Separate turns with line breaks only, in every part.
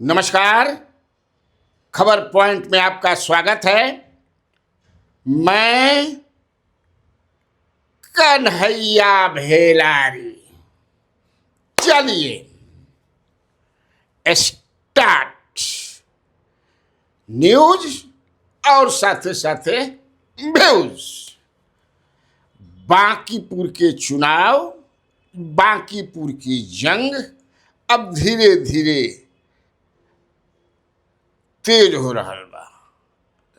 नमस्कार। खबर पॉइंट में आपका स्वागत है। मैं कन्हैया भेलारी। चलिए स्टार्ट। न्यूज और साथे साथे व्यूज। बांकीपुर के चुनाव, बांकीपुर की जंग अब धीरे धीरे तेज हो रहा बा।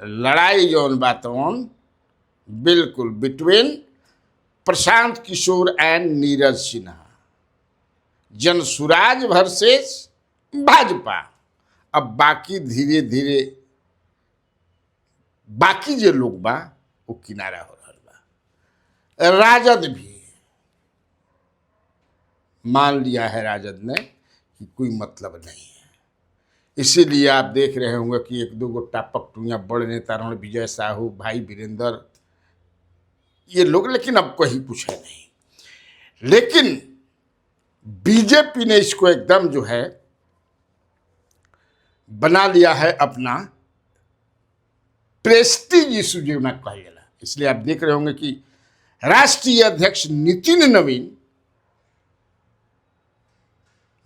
लड़ाई जौन बा तौन बिल्कुल between Prashant Kishor and Neeraj Sinha, Jan Suraaj versus Bhajpa. अब बाकी धीरे धीरे बाकी जो लोग बा वो किनारा हो रहा बा। राजद भी मान लिया है राजद ने कि कोई मतलब नहीं है। इसीलिए आप देख रहे होंगे कि एक दो गो टापक टूया बड़े नेता रहे, विजय साहू, भाई वीरेंद्र, ये लोग, लेकिन अब कोई कुछ है नहीं। लेकिन बीजेपी ने इसको एकदम जो है बना लिया है अपना प्रेस्टीज इशू जो मैं कहेगा। इसलिए आप देख रहे होंगे कि राष्ट्रीय अध्यक्ष नितिन नवीन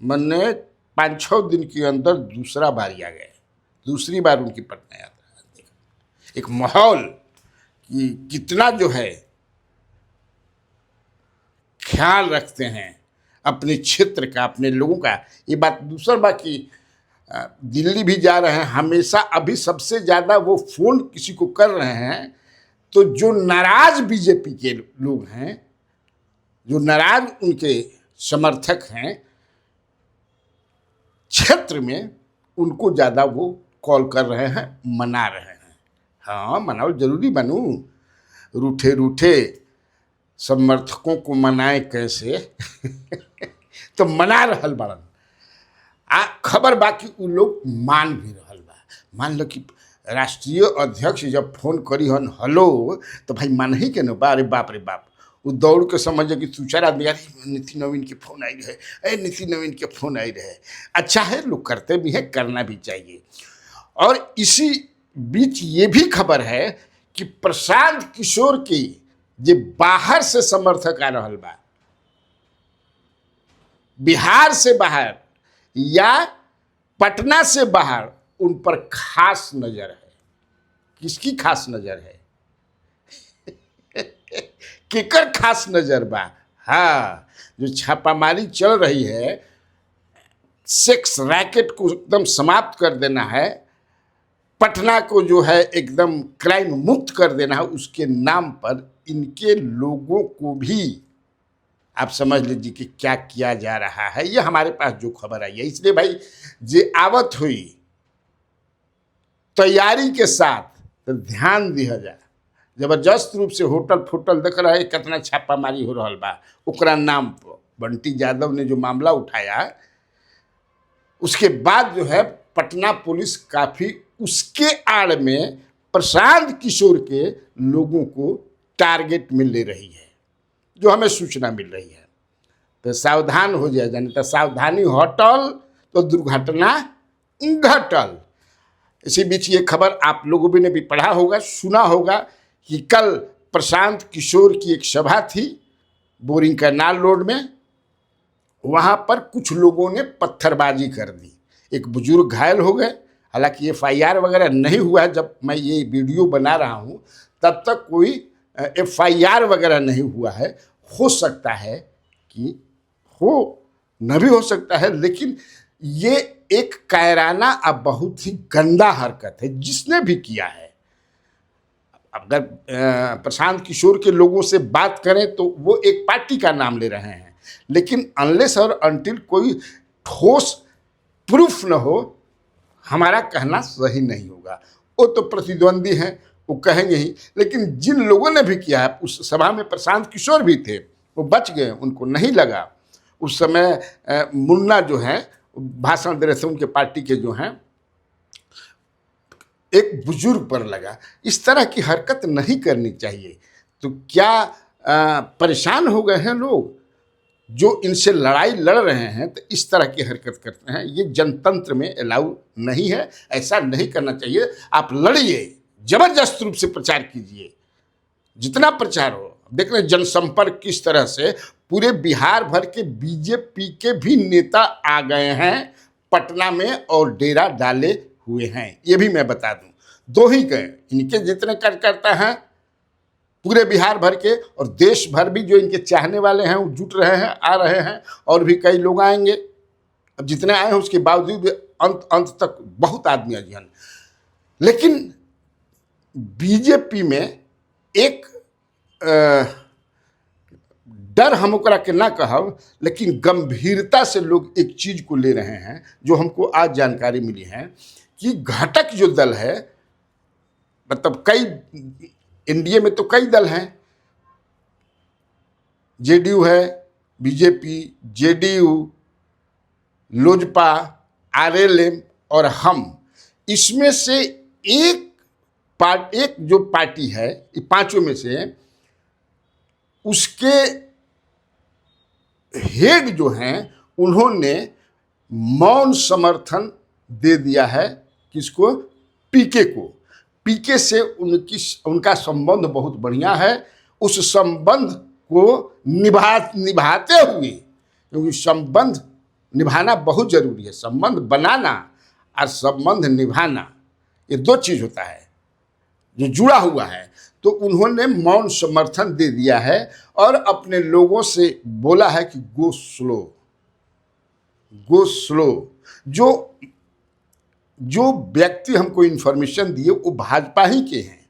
मैंने 5-6 दिन के अंदर दूसरा बार आ गए, दूसरी बार उनकी पटना यात्रा। एक माहौल कि कितना जो है ख्याल रखते हैं अपने क्षेत्र का, अपने लोगों का। ये बात दूसरा बात कि दिल्ली भी जा रहे हैं हमेशा। अभी सबसे ज़्यादा वो फोन किसी को कर रहे हैं तो जो नाराज बीजेपी के लोग हैं, जो नाराज उनके समर्थक हैं क्षेत्र में, उनको ज़्यादा वो कॉल कर रहे हैं, मना रहे हैं। हाँ, मनाओ जरूरी बनू। रूठे रूठे समर्थकों को मनाए कैसे तो मना रहल बड़न। खबर बाकी उ लोग मान भी रहल बा। मान लो कि राष्ट्रीय अध्यक्ष जब फोन करी हन हेलो तो भाई मान ही के न बा। अरे बाप रे बाप, वो दौड़ के समझ कि दू चार आदमी, अरे नितिन नवीन के फोन आई रहे, अरे नितिन नवीन के फोन आई रहे। अच्छा है, लोग करते भी हैं, करना भी चाहिए। और इसी बीच ये भी खबर है कि प्रशांत किशोर की जे बाहर से समर्थक आ रहल बा, बिहार से बाहर या पटना से बाहर, उन पर खास नजर है। किसकी खास नजर है? केकर खास नजर बा? हाँ, जो छापामारी चल रही है, सेक्स रैकेट को एकदम समाप्त कर देना है, पटना को जो है एकदम क्राइम मुक्त कर देना है, उसके नाम पर इनके लोगों को भी आप समझ लीजिए कि क्या किया जा रहा है। ये हमारे पास जो खबर आई है, इसलिए भाई जे आवत हुई तैयारी के साथ तो ध्यान दिया जाए। जबरदस्त रूप से होटल फोटल देख रहा है, कितना छापामारी हो रहा बा ओकरा नाम पर। बंटी यादव ने जो मामला उठाया, उसके बाद जो है पटना पुलिस काफी उसके आड़ में प्रशांत किशोर के लोगों को टारगेट में ले रही है, जो हमें सूचना मिल रही है। तो सावधान हो जाए, नहीं तो सावधानी हटल तो दुर्घटना घटल। इसी बीच ये खबर आप लोगों ने भी पढ़ा होगा, सुना होगा कि कल प्रशांत किशोर की एक सभा थी बोरिंग कैनाल रोड में। वहाँ पर कुछ लोगों ने पत्थरबाजी कर दी, एक बुजुर्ग घायल हो गए। हालांकि FIR वगैरह नहीं हुआ है, जब मैं ये वीडियो बना रहा हूँ तब तक कोई FIR वगैरह नहीं हुआ है। हो सकता है कि हो, न भी हो सकता है, लेकिन ये एक कायराना अब बहुत ही गंदा हरकत है जिसने भी किया है। अगर प्रशांत किशोर के लोगों से बात करें तो वो एक पार्टी का नाम ले रहे हैं, लेकिन अनलेस और अनटिल कोई ठोस प्रूफ न हो, हमारा कहना सही नहीं होगा। वो तो प्रतिद्वंदी हैं, वो कहेंगे ही। लेकिन जिन लोगों ने भी किया है, उस सभा में प्रशांत किशोर भी थे, वो बच गए, उनको नहीं लगा। उस समय मुन्ना जो हैं भाषण दे रहे थे, उनके पार्टी के जो हैं, एक बुजुर्ग पर लगा। इस तरह की हरकत नहीं करनी चाहिए। तो क्या परेशान हो गए हैं लोग? जो इनसे लड़ाई लड़ रहे हैं तो इस तरह की हरकत करते हैं, ये जनतंत्र में अलाउ नहीं है, ऐसा नहीं करना चाहिए। आप लड़िए, जबरदस्त रूप से प्रचार कीजिए, जितना प्रचार हो। देख रहे जनसंपर्क किस तरह से पूरे बिहार भर के बीजेपी के भी नेता आ गए हैं पटना में और डेरा डाले हुए हैं। ये भी मैं बता दूं, दो ही गए, इनके जितने कार्यकर्ता हैं पूरे बिहार भर के और देश भर भी जो इनके चाहने वाले हैं वो जुट रहे हैं, आ रहे हैं, और भी कई लोग आएंगे। अब जितने आए हैं उसके बावजूद अंत अंत तक बहुत आदमी अध्ययन। लेकिन बीजेपी में एक डर हम ओकरा के ना कहब, लेकिन गंभीरता से लोग एक चीज को ले रहे हैं जो हमको आज जानकारी मिली है कि घटक जो दल है, मतलब कई एनडीए में तो कई दल हैं, जेडीयू है, बीजेपी, जेडीयू, लोजपा, आरएलएम और हम, इसमें से एक जो पार्टी है, ये पांचों में से उसके हेड जो हैं उन्होंने मौन समर्थन दे दिया है। किसको? पीके को। पीके से उनका संबंध बहुत बढ़िया है। उस संबंध को निभाते हुए, क्योंकि संबंध निभाना बहुत जरूरी है, संबंध बनाना और संबंध निभाना ये दो चीज होता है जो जुड़ा हुआ है। तो उन्होंने मौन समर्थन दे दिया है और अपने लोगों से बोला है कि गो स्लो, गो स्लो। जो व्यक्ति हमको इन्फॉर्मेशन दिए वो भाजपा ही के हैं,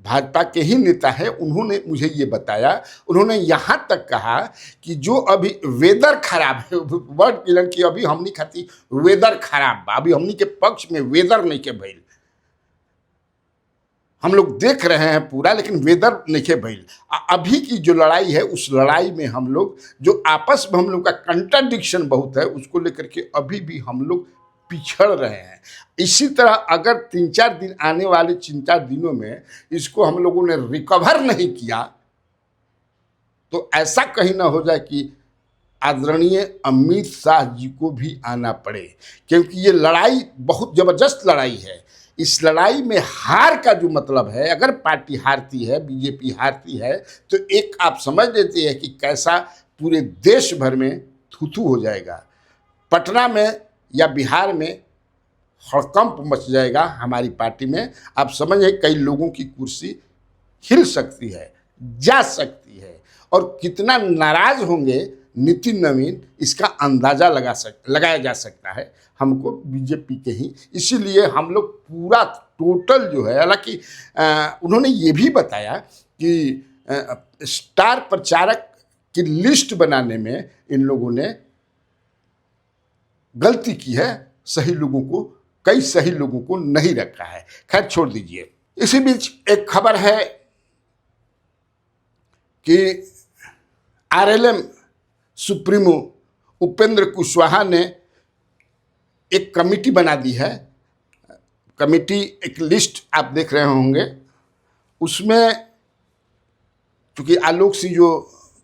भाजपा के ही नेता है। उन्होंने मुझे ये बताया, उन्होंने यहाँ तक कहा कि जो अभी वेदर खराब है, वर्ड मिलन की अभी हमनी खाती वेदर खराब बा, अभी हमनी के पक्ष में वेदर नहीं के भइल, हम लोग देख रहे हैं पूरा, लेकिन वेदर नहीं के भइल। अभी की जो लड़ाई है उस लड़ाई में हम लोग जो आपस में हम लोग का कंट्राडिक्शन बहुत है, उसको लेकर के अभी भी हम लोग पिछड़ रहे हैं। इसी तरह अगर 3-4 दिन आने वाले 3-4 दिनों में इसको हम लोगों ने रिकवर नहीं किया तो ऐसा कहीं ना हो जाए कि आदरणीय अमित शाह जी को भी आना पड़े, क्योंकि ये लड़ाई बहुत जबरदस्त लड़ाई है। इस लड़ाई में हार का जो मतलब है, अगर पार्टी हारती है, बीजेपी हारती है, तो एक आप समझ लेते हैं कि कैसा पूरे देश भर में थूथू हो जाएगा। पटना में या बिहार में हड़कंप मच जाएगा हमारी पार्टी में। आप समझिए कई लोगों की कुर्सी हिल सकती है, जा सकती है, और कितना नाराज होंगे नितिन नवीन, इसका अंदाजा लगाया जा सकता है हमको बीजेपी के ही। इसीलिए हम लोग पूरा टोटल जो है, हालांकि उन्होंने ये भी बताया कि स्टार प्रचारक की लिस्ट बनाने में इन लोगों ने गलती की है, सही लोगों को, कई सही लोगों को नहीं रखा है। खैर छोड़ दीजिए। इसी बीच एक खबर है कि आरएलएम सुप्रीमो उपेंद्र कुशवाहा ने एक कमेटी बना दी है। कमेटी एक लिस्ट आप देख रहे होंगे, उसमें चूँकि आलोक सिंह जो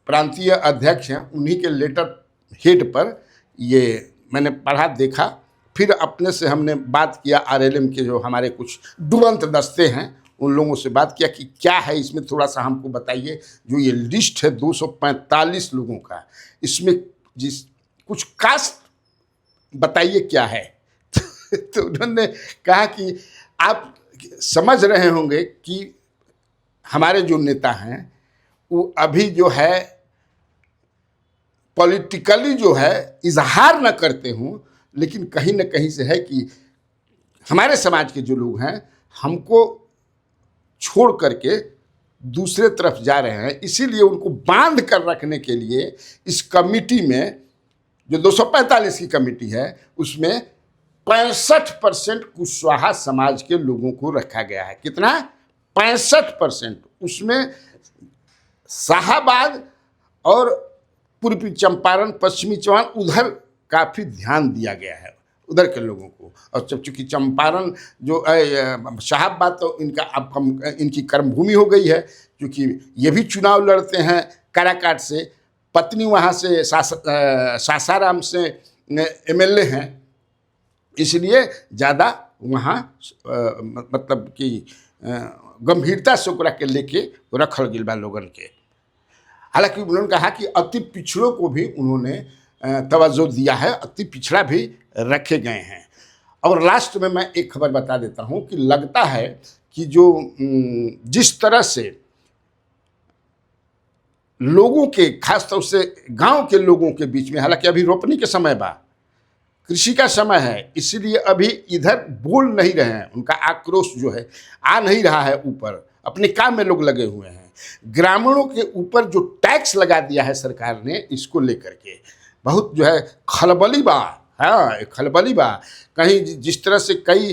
प्रांतीय अध्यक्ष हैं उन्हीं के लेटर हेड पर ये मैंने पढ़ा, देखा, फिर अपने से हमने बात किया आरएलएम के जो हमारे कुछ डुबंत दस्ते हैं उन लोगों से बात किया कि क्या है इसमें, थोड़ा सा हमको बताइए। जो ये लिस्ट है 245 लोगों का, इसमें जिस कुछ कास्ट बताइए क्या है। तो उन्होंने कहा कि आप समझ रहे होंगे कि हमारे जो नेता हैं वो अभी जो है पॉलिटिकली जो है इजहार न करते हों, लेकिन कहीं न कहीं से है कि हमारे समाज के जो लोग हैं हमको छोड़ करके दूसरे तरफ जा रहे हैं। इसीलिए उनको बांध कर रखने के लिए इस कमिटी में, जो 245 की कमिटी है, उसमें 65% कुशवाहा समाज के लोगों को रखा गया है। कितना? 65%। उसमें शाहाबाद और पूर्वी चंपारण, पश्चिमी चंपारण, उधर काफ़ी ध्यान दिया गया है, उधर के लोगों को। और चूँकि चंपारण जो शाहाबाद तो इनकी कर्मभूमि हो गई है, क्योंकि ये भी चुनाव लड़ते हैं काराकाट से, पत्नी वहाँ से सासाराम से एमएलए हैं, इसलिए ज़्यादा वहाँ मतलब कि गंभीरता से ओकरा के लेके रखल गेल बा लोगन के। हालांकि उन्होंने कहा कि अति पिछड़ों को भी उन्होंने तवज्जो दिया है, अति पिछड़ा भी रखे गए हैं। और लास्ट में मैं एक खबर बता देता हूँ कि लगता है कि जो जिस तरह से लोगों के, खासतौर से गांव के लोगों के बीच में, हालांकि अभी रोपनी के समय बा, कृषि का समय है, इसीलिए अभी इधर बोल नहीं रहे हैं, उनका आक्रोश जो है आ नहीं रहा है ऊपर, अपने काम में लोग लगे हुए हैं। ग्रामीणों के ऊपर जो टैक्स लगा दिया है सरकार ने, इसको लेकर के बहुत जो है खलबली बा। हाँ, खलबली बा। कहीं जिस तरह से कई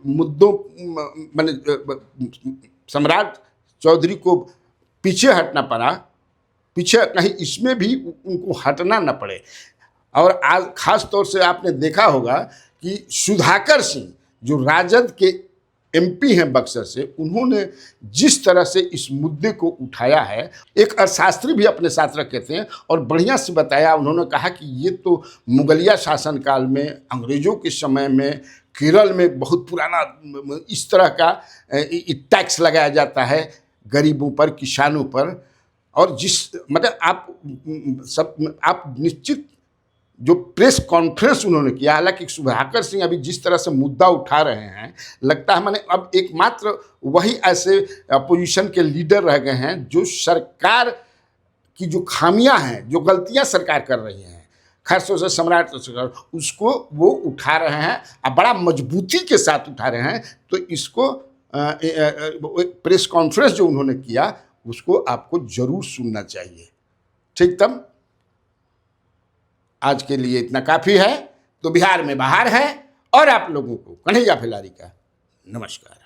मुद्दों माने सम्राट चौधरी को पीछे हटना पड़ा, पीछे कहीं इसमें भी उनको हटना न पड़े। और आज खास तौर से आपने देखा होगा कि सुधाकर सिंह जो राजद के एमपी हैं बक्सर से, उन्होंने जिस तरह से इस मुद्दे को उठाया है, एक अर्थशास्त्री भी अपने साथ रखे थे और बढ़िया से बताया। उन्होंने कहा कि ये तो मुगलिया शासनकाल में, अंग्रेजों के समय में केरल में बहुत पुराना इस तरह का टैक्स लगाया जाता है गरीबों पर, किसानों पर। और जिस मतलब आप निश्चित जो प्रेस कॉन्फ्रेंस उन्होंने किया, हालांकि सुधाकर सिंह अभी जिस तरह से मुद्दा उठा रहे हैं, लगता है मैंने अब एकमात्र वही ऐसे अपोजिशन के लीडर रह गए हैं जो सरकार की जो खामियां हैं, जो गलतियां सरकार कर रही हैं, खासतौर से सम्राट सरकार, उसको वो उठा रहे हैं और बड़ा मजबूती के साथ उठा रहे हैं। तो इसको प्रेस कॉन्फ्रेंस जो उन्होंने किया, उसको आपको जरूर सुनना चाहिए। ठीक, तब आज के लिए इतना काफ़ी है। तो बिहार में बाहर है और आप लोगों को कन्हैया फिलारी का नमस्कार।